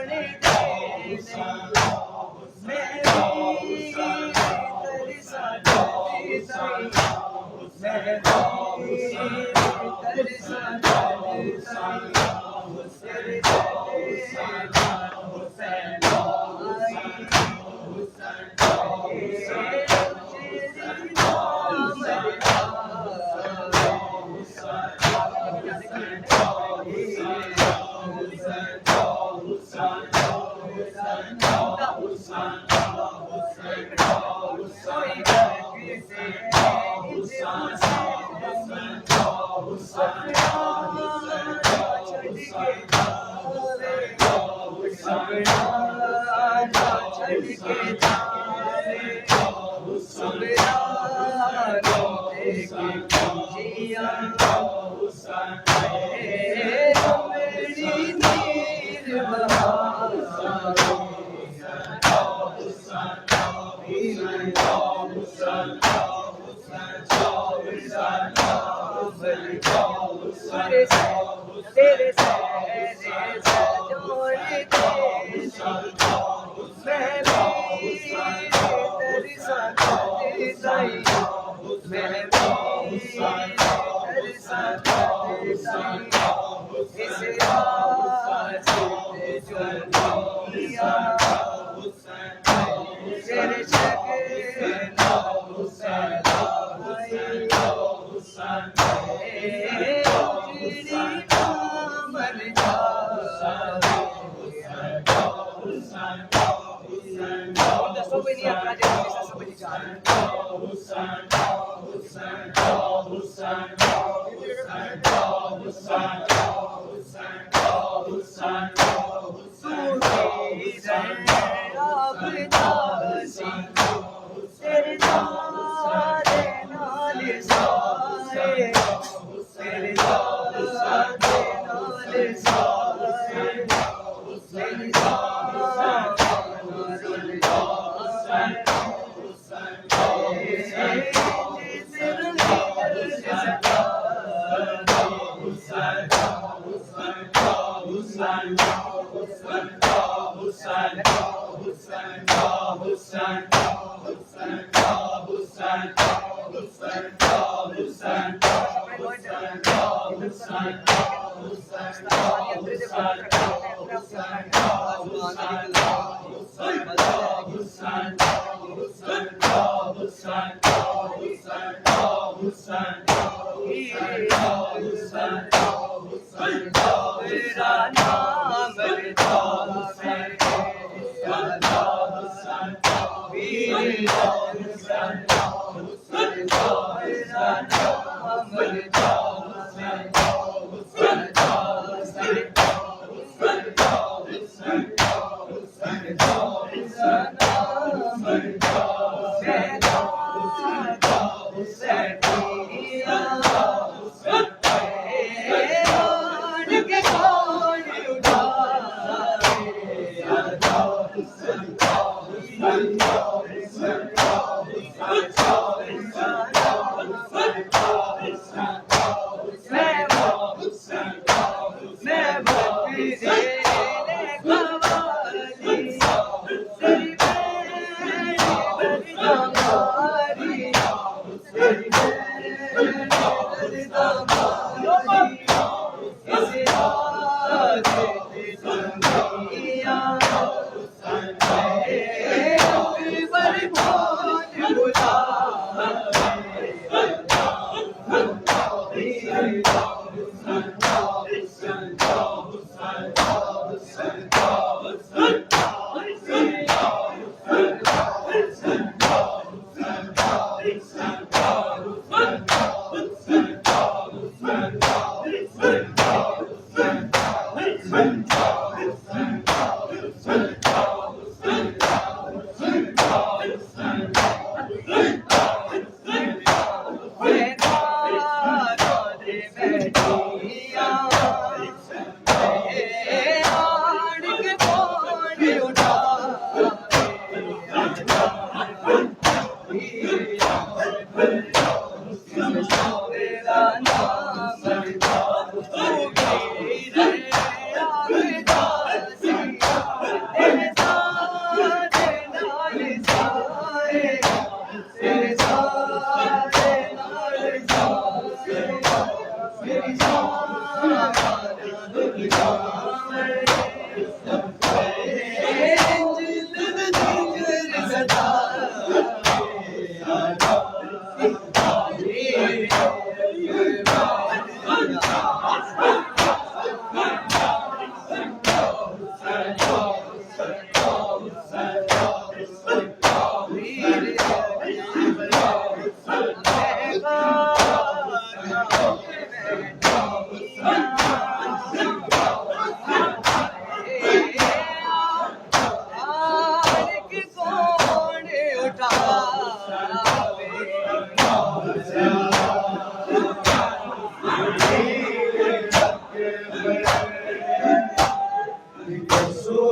जोड़े दे मैं भी तरसा चली साई मैं भी तरसा चली साई तेरे हुसैन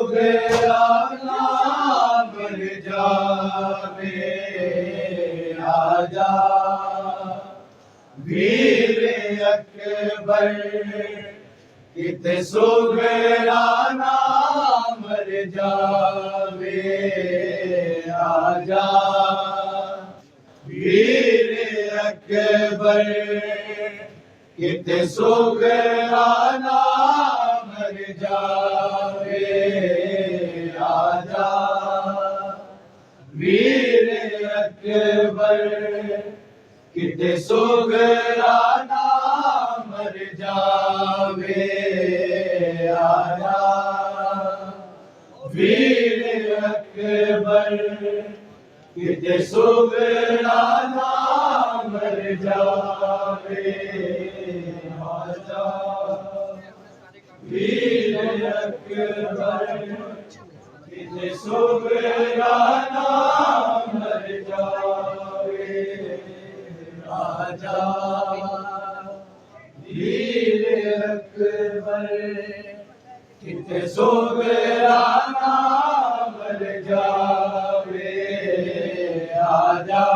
सुगराना मर जावे आजा वीर अकबर किते सुगराना मर जावे आजा वीर अकबर किते सुगराना मर जावे आजा वीर अकबर किते सुगराना मर जावे आजा वीर अकबर किते सुगराना मर जावे आजा वीर अकबर किते सुगराना मर जावे आजा वीर अकबर किते सुगराना मर जावे आजा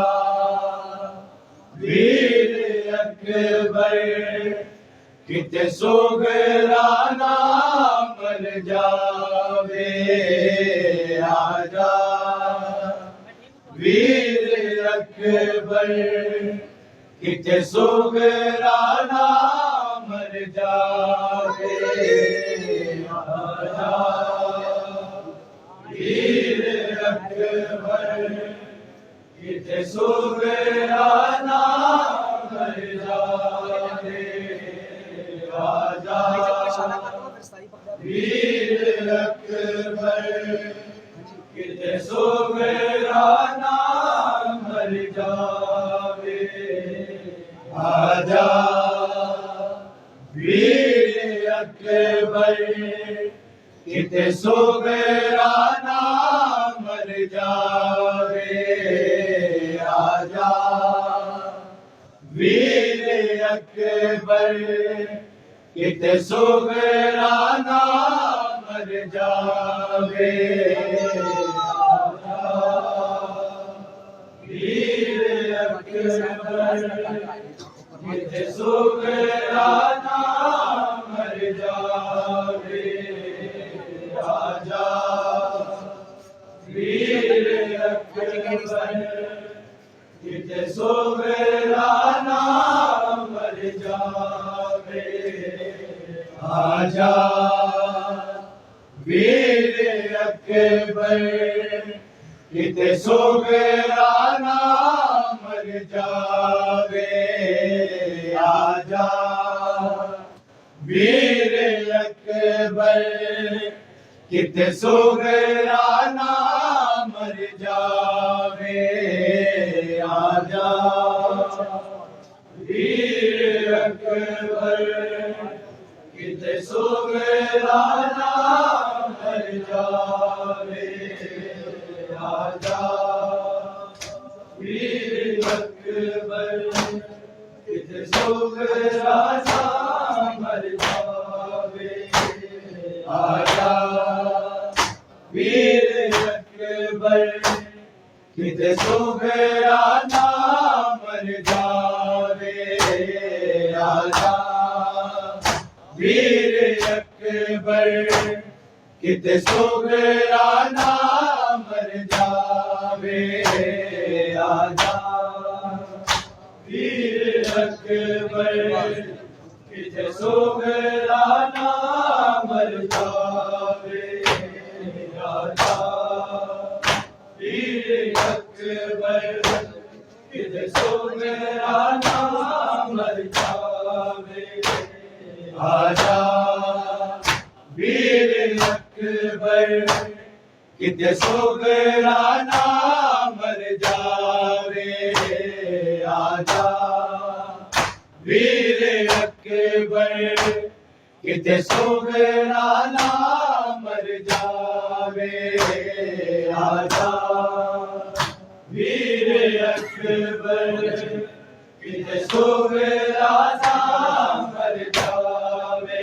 वीर अकबर किते सुगराना मर जावे आजा वीर अकबर किते सुगराना मर जावे आजा वीर अकबर किते सुगराना मर जावे आजा वीर अकबर किते सुगराना मर जावे आजा वीर अकबर किते सुगराना मर जावे आजा वीर अकबर किते सुगराना मर जावे वीर अकबर किते सुगराना मर जावे आजा वीर अकबर किते सुगराना मर जावे आजा वीर अकबर किते सुगराना मर जावे आजा वीर अकबर किते सुगराना मर जावे आजा वीर अकबर किते सुगराना मर जावे आजा वीर अकबर किते सुगराना मर जावे आजा वीर अकबर किते सुगराना मर जावे आजा वीर अकबर किते सुगराना मर जावे आजा वीर अकबर किते सुगराना मर जावे आजा वीर अकबर किते सुगराना मर जावे आजा वीर अकबर किते सुगराना मर जावे आजा वीर अकबर किते सुगराना मर जावे आजा वीर अकबर किते सुगराना मर जावे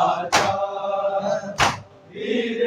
आजा वीर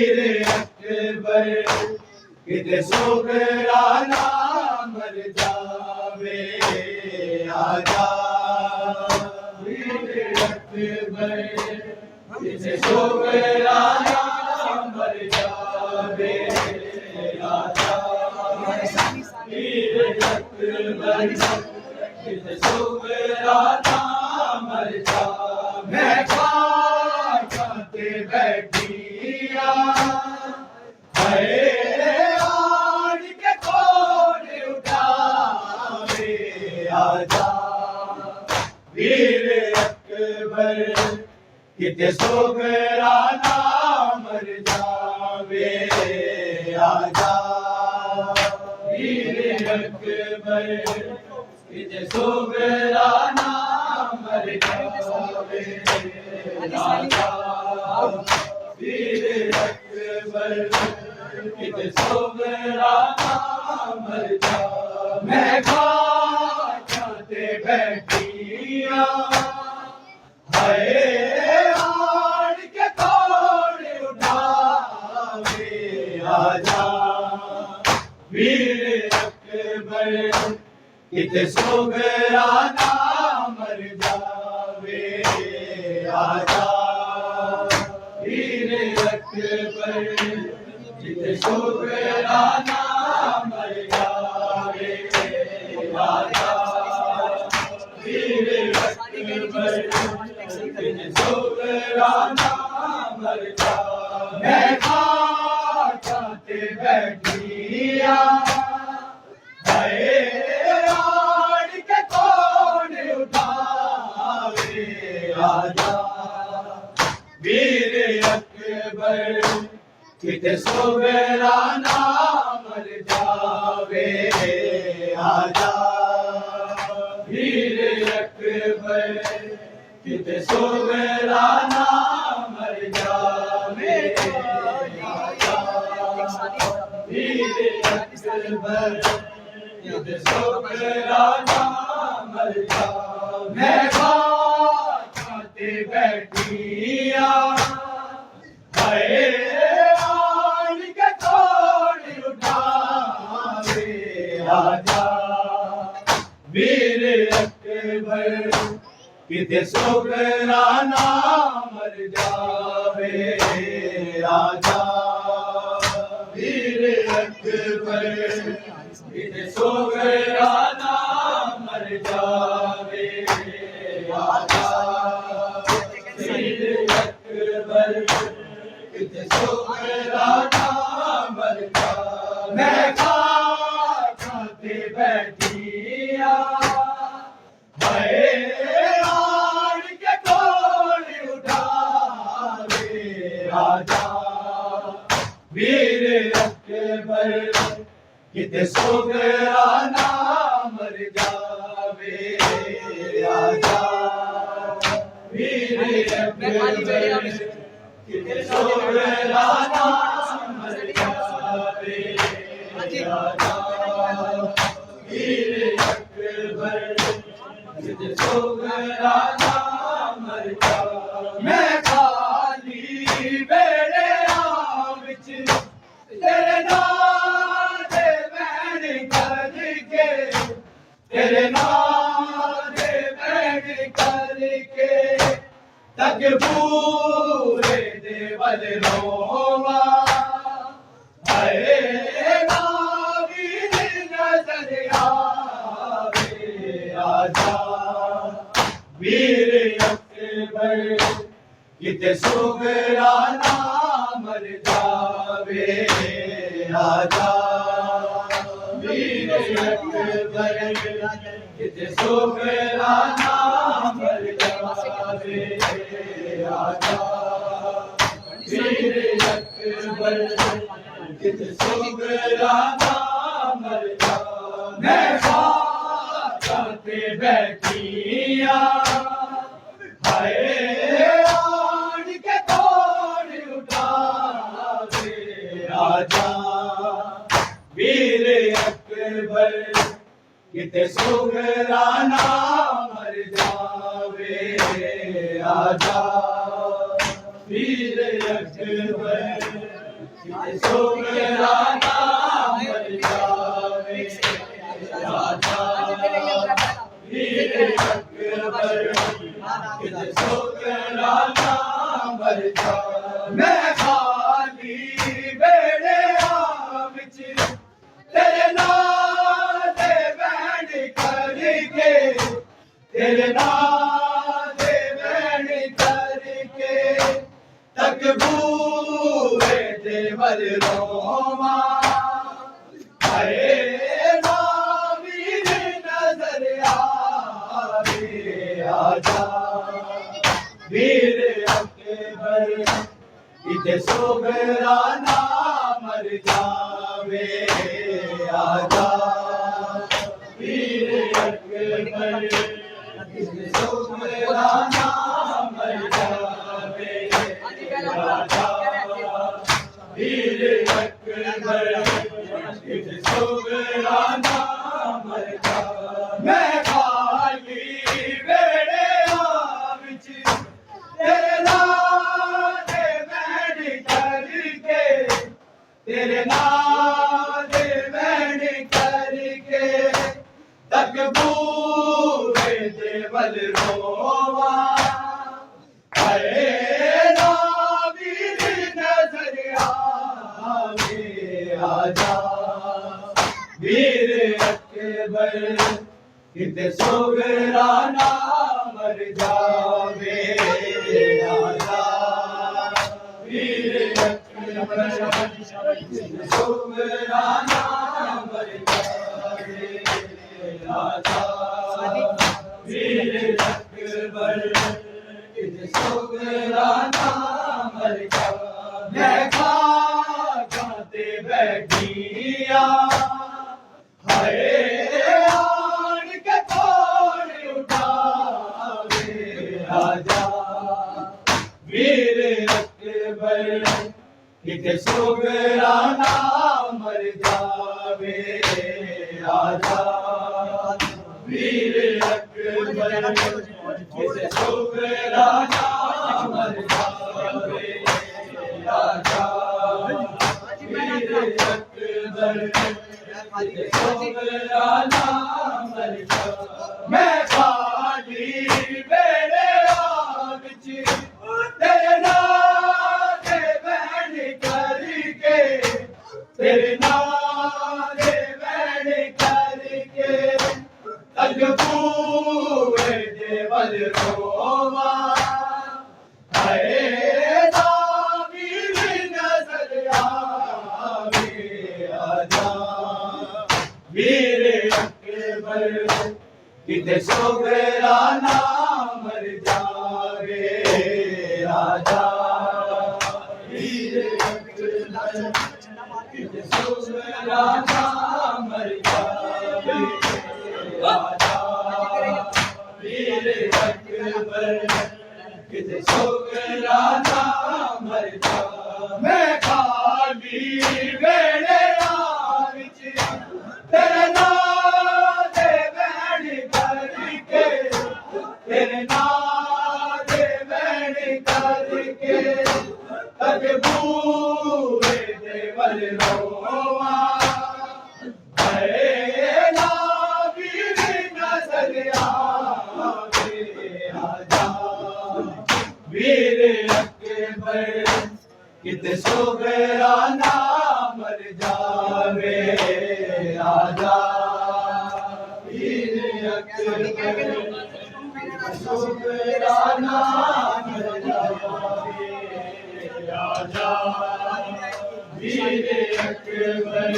वीर अकबर किते सोगरा ना मर जावे आजा वीर अकबर किते सोगरा ना मर जावे आजा वीर अकबर किते सोगरा ना मर जावे मैं खाते बैठिया आड़ के कोने उठावे आजा वीर अकबर किते सोगरा ना मर जावे आजा वीर अकबर किते सोगरा ना मर जावे आजा वीर अकबर किते सोगरा ना मर जावे मैं खाते बैठिया आड़ के कोने उठावे आजा वीर अकबर किते सोगरा ना मर जावे आजा वीर अकबर किते सोगरा ना मर जावे आजा वीर अकबर किते सोगरा ना मर जावे मैं खाते बैठिया आड़ के कोने उठावे आजा वीर अकबर किते सोगरा ना मर जावे आजा वीर अकबर किते सोगरा ना मर जावे आजा वीर अकबर किते सोगरा ना मर जावे मैं खाते बैठिया आड़ के कोने उठावे आजा वीर अकबर किते सोगरा ना मर जावे आजा वीर अकबर किते सोगरा ना मर जावे आजा वीर अकबर किते सोगरा ना मर जावे मैं खाते बैठिया आड़ के कोने उठावे आजा वीर अकबर किते सोगरा ना मर जावे आजा वीर अकबर किते सोगरा ना मर जावे आजा वीर अकबर किते सोगरा ना मर जावे मैं खाली बेड़े विच तेरे नाम दे बैठ करके तेरे नाम दे बैठ करके तक पूरे देवल रोवा वीर नजर आवे आजा वीर अकबर किते सोगरा ना मर जावे आजा वीर अकबर किते सोगरा ना मर जावे आजा वीर अकबर किते सोगरा ना मर जावे मैं खाते बैठिया आड़ के कोने उठावे आजा वीर अकबर किते सोगरा ना मर जावे आजा वीर अकबर शुक्राना मर जावे राजा वीर अकबर शुक्राना मर जावे मैं खाली बेड़े विच तेरे नाल दे बैठ करके तेरे नाल दे बैठ करके तकबूरे देवल रोमा हरे वीर नजर आवे आजा वीर अकबर इते सोगराना मर जावे आजा वीर अकबर इते सोगराना मर जावे आजा वीर अकबर इते सोगराना मर जावे मैं खाली बेड़े विच तेरे नाल दे बैठ करके तेरे नाल दे बैठ करके तकबूरे देवल रोवा हरे वीर नजर आवे आजा वीर अकबर किते सोगराना मर जावे आजा वीर अकबर किते सोगराना मर जावे आजा वीर अकबर किते सोगराना मर जावे मैं खाते बैठिया हरे आन के तोड़ उठावे आजा वीर अकबर किते सोगराना मर जावे आजा वीर अकबर किते सोगराना मर जावे आजा वीर अकबर सोगराना मर जावे मैं खाली बेड़े विच तेरे नाल दे बैठ करके तेरे नाल दे बैठ करके तकबूरे देवल रोवा हरे वीर नजर आवे आजा वीर अकबर किते सोगराना मर जावे आजा वीर अकबर किते सोगराना मर जावे आजा वीर अकबर किते सोगराना मर जावे मैं खाली बेड़े विच तेरे नाल दे बैठ करके तेरे नाल दे बैठ करके तकबूरे देवल रोवा हरे वीर नजर आवे आजा वीर अकबर किते सोगराना मर जावे आजा वीर अकबर सोगराना मर जावे आजा वीर अकबर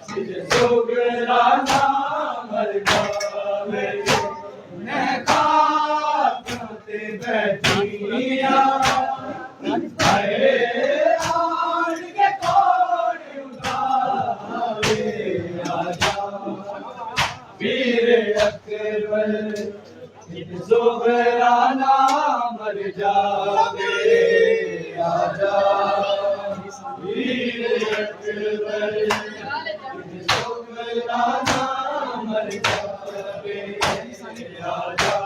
किते सोगराना मर जावे मैं खाते बैठिया हरे आन के तोड़ उठावे आजा वीर अकबर किते सोगराना मर जावे आजा वीर अकबर किते सोगराना मर जावे आजा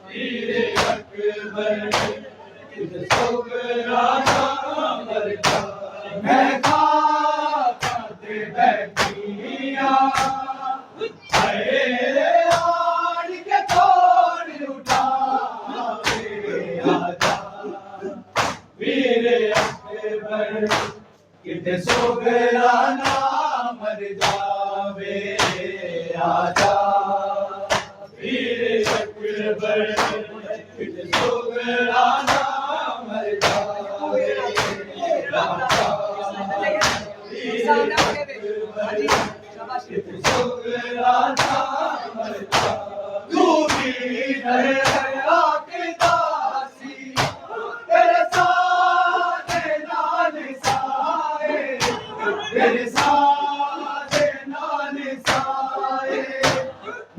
वीर अकबर किते सोगराना मर जावे मैं खाते बैठिया अरे आड़ के तोड़ उठावे आजा वीर अकबर किते सोगरा ना मर जावे आजा वीर अकबर किते सोगरा ना मर जावे आजा वीर अकबर किते सोगरा ना मर जावे तू भी दरिया के दासी तेरे साथ नाल साए तेरे साथ नाल साए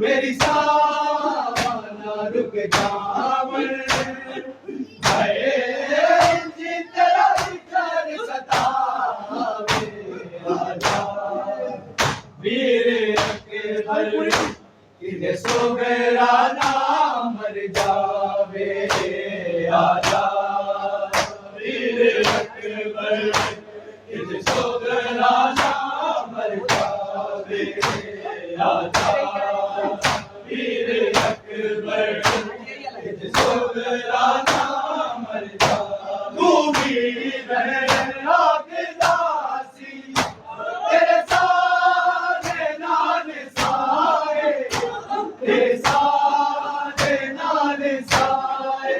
मेरी सावना रुक जावन हाय जी तेरा विचार सतावे आजा वीर अकबर किते सोगरा ना मर जावे आजा वीर अकबर किते सोगरा ना मर जावे आजा वीर अकबर किते सोगरा ना मर जावे तू भी रहना के दासी तेरे साथ नाल साए तेरे साथ नाल साए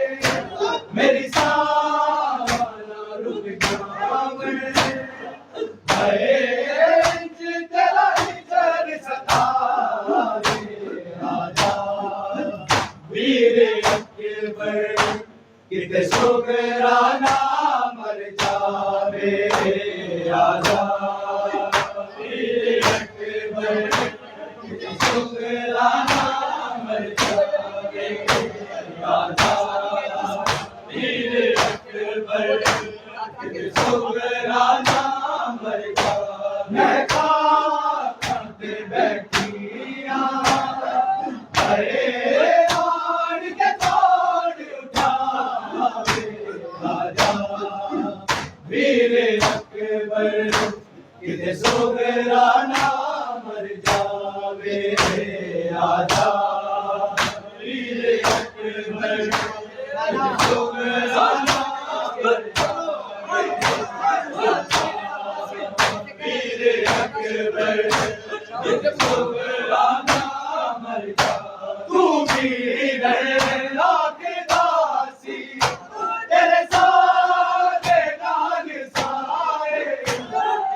मेरी सावना रुक जावे हाय जी तेरा विचार सतावे आजा वीर अकबर किते सोगरा ना मर जावे आजा वीर अकबर किते सोगरा ना मर जावे आजा वीर अकबर किते सोगरा ना मर जावे मैं खाते बैठिया अरे आड़ के तोड़ उठावे आजा वीर अकबर किते सोगरा ना मर जावे आजा वीर अकबर किते सोगरा ना मर जावे वीर अकबर किते सोगरा ना मर जावे तू भी रहना के दासी तेरे साथ नाल साए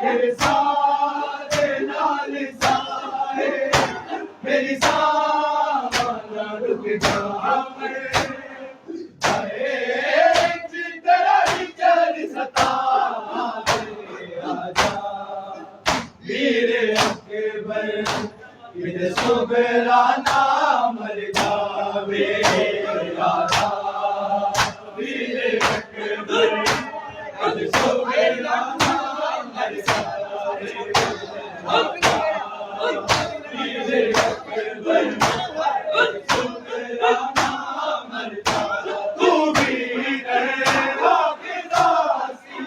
तेरे साथ नाल साए मेरी सावना रुक जावे हाय जी तेरा विचार सतावे आजा वीर अकबर किते सोगरा ना मर जावे आजा वीर अकबर किते सोगरा ना मर जावे वीर अकबर किते सोगरा ना मर जावे तू भी रहना के दासी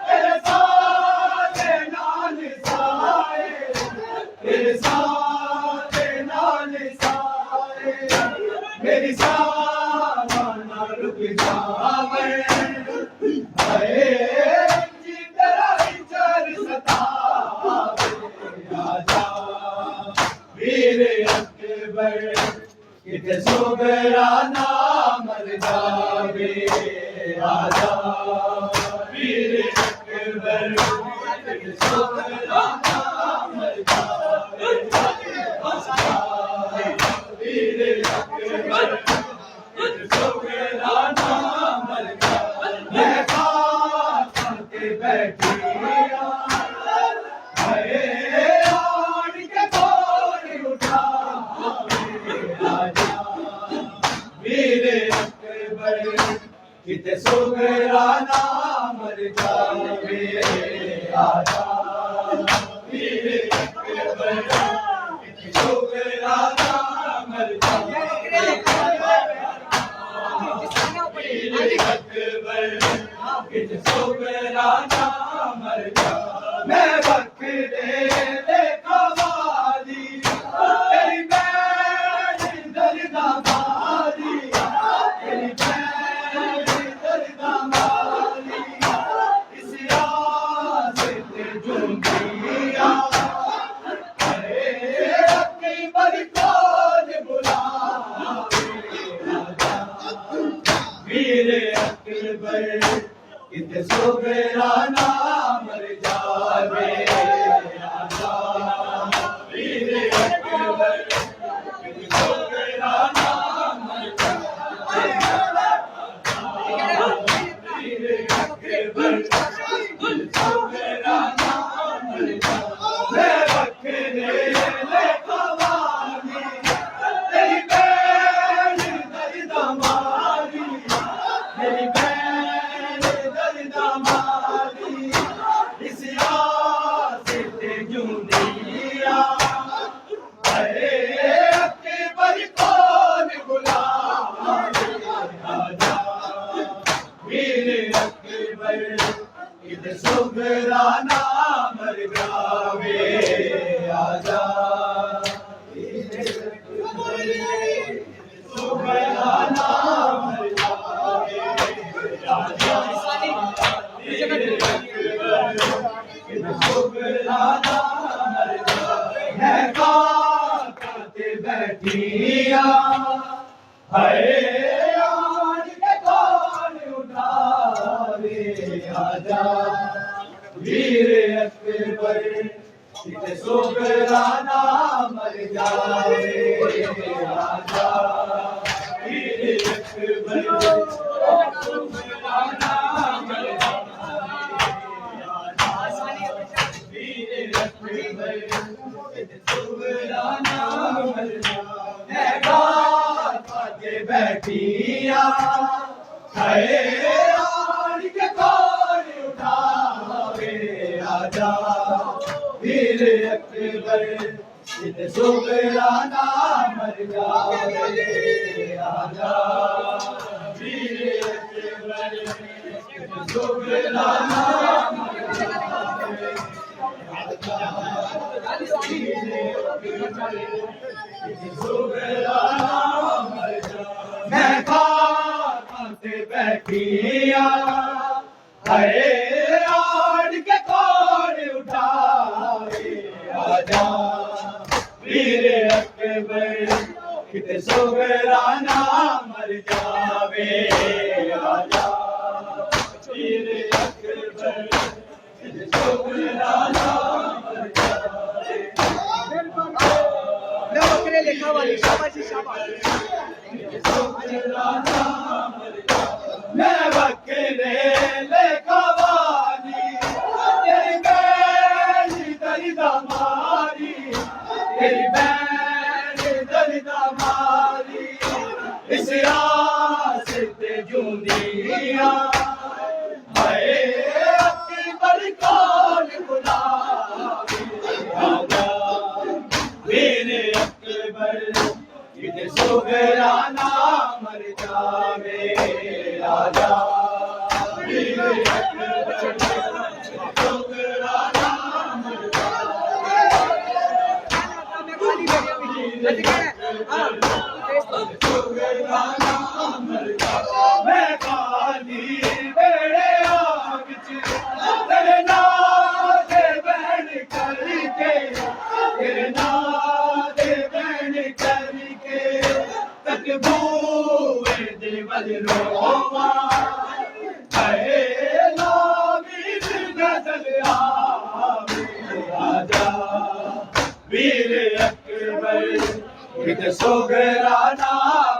तेरे साथ नाल साए तेरे साथ नाल साए मेरी सावना रुक जावे हाय जी तेरा विचार सतावे आजा वीर अकबर किते सोगरा ना मर जावे आजा वीर अकबर किते सोगरा ना मर जावे वीर अकबर किते सोगरा ना मर जावे मैं खाते बैठिया हाय आड़ के तोड़ उठावे आजा वीर अकबर किते सोगरा ना मर जावे आजा वीर अकबर किते सोगरा ना मर जावे वीर अकबर कित सुगराना मर जा मैं बकरे देखा वाली तेरी बैरी दर्दा मारी तेरी बैरी दर्दा मारी इस याद से जुंदिया अरे अकबर कौन बुलावे वीर अकबर कित सुगराना मर जावे आजा वीर अकबर कित सुगराना मर जावे वीर अकबर कित सुगराना मर जावे मैं बकरे देखा वाली तेरी बैरी दर्दा मारी तेरी बैरी दर्दा मारी इस याद से जुंदिया अरे अकबर कौन बुलावे आजा वीर अकबर कित सुगराना मर जावे आजा वीर अकबर सुगराना मर जावे आजा वीर अकबर कित सुगराना मर जावे है काते बैठिया हाय आन के कौन उठावे आजा वीर अकबर कित सुगराना मर जावे आजा वीर अकबर सुगराना मर जावे वीर अकबर कित सुगराना मर जावे है काते बैठिया हाय आन के कौन उठावे आजा वीर अकबर कित सुगराना मर जावे आजा वीर अकबर कित सुगराना मर जावे आजा वीर अकबर कित सुगराना मर जावे मैं खाते बैठिया हाय आड़ के कौन उठावे आजा वीर अकबर कित सुगराना मर जावे आजा वीर अकबर कित सुगराना मर जावे मैं बकरे लिखा वाली शाबाशी शाबाश सुगराना मर जावे मैं बकरे लेखा वाली तेरी बैरी दर्दा मारी तेरी बैरी दर्दा मारी इस आस से जुंदिया हाय अकबर कौन बुलावे आजा वीर अकबर कित सुगराना मर जावे आजा वीर अकबर कित सुगराना मर जावे सुगराना मर जावे मैं काली बेड़े आग च तेरे नाल बहन करके तेरे नाल बहन करके तकबूर दे वल रोवा हाय वीर गजल आवे आजा वीर अकबर कित सुगराना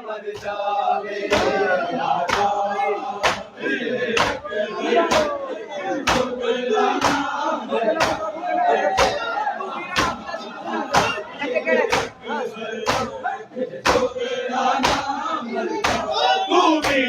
मर जावे आजा वीर अकबर कित सुगराना मर जावे तू भी